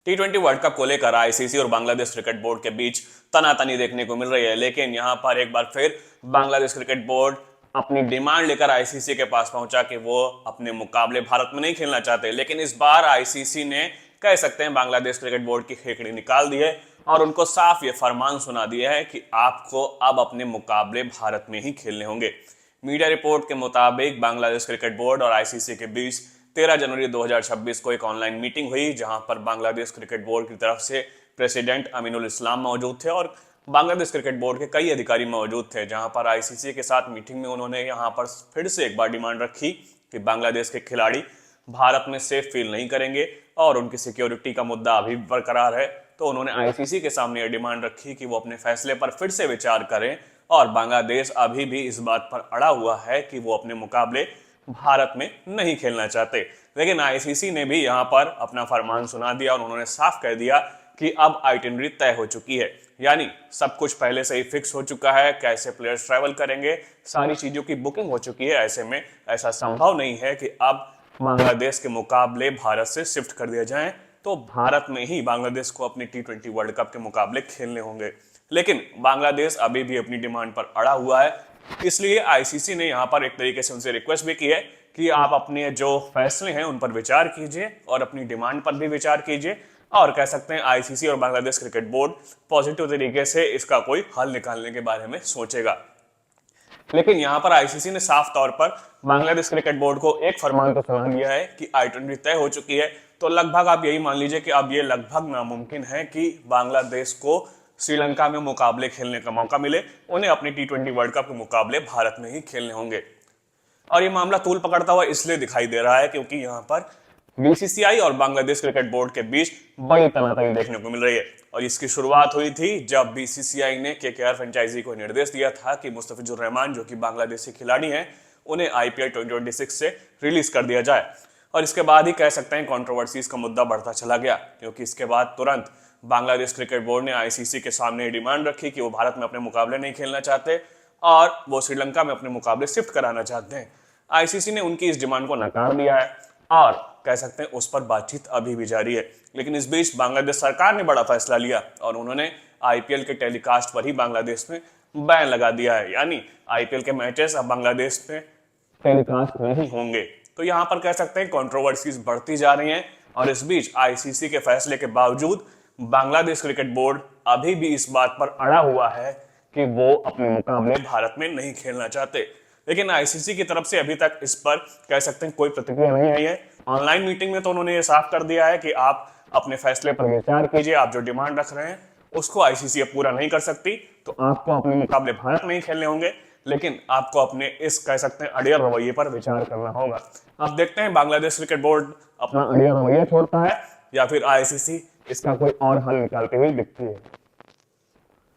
T20 world cup को लेकर ICC और बांग्लादेश क्रिकेट बोर्ड के बीच तनातनी देखने को मिल रही है, लेकिन यहां पर एक बार फिर बांग्लादेश क्रिकेट बोर्ड अपनी डिमांड लेकर आईसीसी के पास पहुंचा कि वो अपने मुकाबले भारत में नहीं खेलना चाहते। लेकिन इस बार आईसीसी ने कह सकते हैं बांग्लादेश क्रिकेट बोर्ड की खेकड़ी निकाल दी है और उनको साफ ये फरमान सुना दिया है कि आपको अब अपने मुकाबले भारत में ही खेलने होंगे। मीडिया रिपोर्ट के मुताबिक बांग्लादेश क्रिकेट बोर्ड और आईसीसी के बीच 13 जनवरी 2026 को एक ऑनलाइन मीटिंग हुई, जहां पर बांग्लादेश क्रिकेट बोर्ड की तरफ से प्रेसिडेंट अमीनुल इस्लाम मौजूद थे और बांग्लादेश क्रिकेट बोर्ड के कई अधिकारी मौजूद थे। जहां पर आईसीसी के साथ मीटिंग में उन्होंने यहां पर फिर से एक बार डिमांड रखी कि बांग्लादेश के खिलाड़ी भारत में सेफ फील नहीं करेंगे और उनकी सिक्योरिटी का मुद्दा अभी भी बरकरार है। तो उन्होंने आईसीसी के सामने यह डिमांड रखी कि वो अपने फैसले पर फिर से विचार करें और बांग्लादेश अभी भी इस बात पर अड़ा हुआ है कि वो अपने मुकाबले भारत में नहीं खेलना चाहते। लेकिन आईसीसी ने भी यहां पर अपना फरमान सुना दिया और उन्होंने साफ कह दिया कि अब आइटिनरी तय हो चुकी है, यानी सब कुछ पहले से ही फिक्स हो चुका है। कैसे प्लेयर्स ट्रैवल करेंगे, सारी चीजों की बुकिंग हो चुकी है। ऐसे में ऐसा संभव नहीं है कि अब बांग्लादेश के मुकाबले भारत से शिफ्ट कर दिया जाए, तो भारत में ही बांग्लादेश को अपने T20 वर्ल्ड कप के मुकाबले खेलने होंगे। लेकिन बांग्लादेश अभी भी अपनी डिमांड पर अड़ा हुआ है, इसलिए आईसीसी ने यहां पर एक तरीके से उनसे रिक्वेस्ट भी की है कि आप अपने जो फैसले हैं उन पर विचार कीजिए और अपनी डिमांड पर भी विचार कीजिए। और कह सकते हैं आईसीसी और बांग्लादेश क्रिकेट बोर्ड पॉजिटिव तरीके से इसका कोई हल निकालने के बारे में सोचेगा। लेकिन यहां पर आईसीसी ने साफ तौर पर बांग्लादेश क्रिकेट बोर्ड को एक फरमान तो सुना दिया है कि I20 तय हो चुकी है। तो लगभग आप यही मान लीजिए कि अब ये लगभग नामुमकिन है कि बांग्लादेश को श्रीलंका में मुकाबले खेलने का मौका मिले। उन्हें अपने T20 वर्ल्ड कप के मुकाबले भारत में ही खेलने होंगे। और ये मामला तूल पकड़ता हुआ इसलिए दिखाई दे रहा है क्योंकि यहाँ पर बीसीसीआई और बांग्लादेश क्रिकेट बोर्ड के बीच बड़ी तनातनी देखने को मिल रही है। और इसकी शुरुआत हुई थी जब बीसीसीआई ने केकेआर फ्रेंचाइजी को निर्देश दिया था कि मुस्तफिजुर रहमान, जो कि बांग्लादेशी खिलाड़ी हैं, उन्हें आईपीएल 2026 से रिलीज कर दिया जाए। और इसके बाद ही कह सकते हैं कंट्रोवर्सीज का मुद्दा बढ़ता चला गया, क्योंकि इसके बाद तुरंत बांग्लादेश क्रिकेट बोर्ड ने आईसीसी के सामने डिमांड रखी कि वो भारत में अपने मुकाबले नहीं खेलना चाहते और वो श्रीलंका में अपने मुकाबले शिफ्ट कराना चाहते हैं। आईसीसी ने उनकी इस डिमांड को नकार दिया है और कह सकते हैं उस पर बातचीत अभी भी जारी है। लेकिन इस बीच बांग्लादेश सरकार ने बड़ा फैसला लिया और उन्होंने आईपीएल के टेलीकास्ट पर ही बांग्लादेश में बैन लगा दिया है, यानी आईपीएल के मैचेस अब बांग्लादेश में टेलीकास्ट नहीं होंगे। तो यहाँ पर कह सकते हैं कंट्रोवर्सीज बढ़ती जा रही हैं और इस बीच आईसीसी के फैसले के बावजूद बांग्लादेश क्रिकेट बोर्ड अभी भी इस बात पर अड़ा हुआ है कि वो अपने मुकाबले भारत में नहीं खेलना चाहते। लेकिन आईसीसी की तरफ से अभी तक इस पर कह सकते हैं कोई प्रतिक्रिया नहीं आई है। ऑनलाइन मीटिंग में तो उन्होंने ये साफ कर दिया है कि आप अपने फैसले पर विचार कीजिए, आप जो डिमांड रख रहे हैं उसको आईसीसी अब पूरा नहीं कर सकती, तो आपको अपने मुकाबले भारत में ही खेलने होंगे। लेकिन आपको अपने इस कह सकते हैं अड़ियल रवैये पर विचार करना होगा। अब देखते हैं बांग्लादेश क्रिकेट बोर्ड अपना अड़ियल रवैया छोड़ता है या फिर आईसीसी इसका कोई और हल निकालते हुए दिखती है।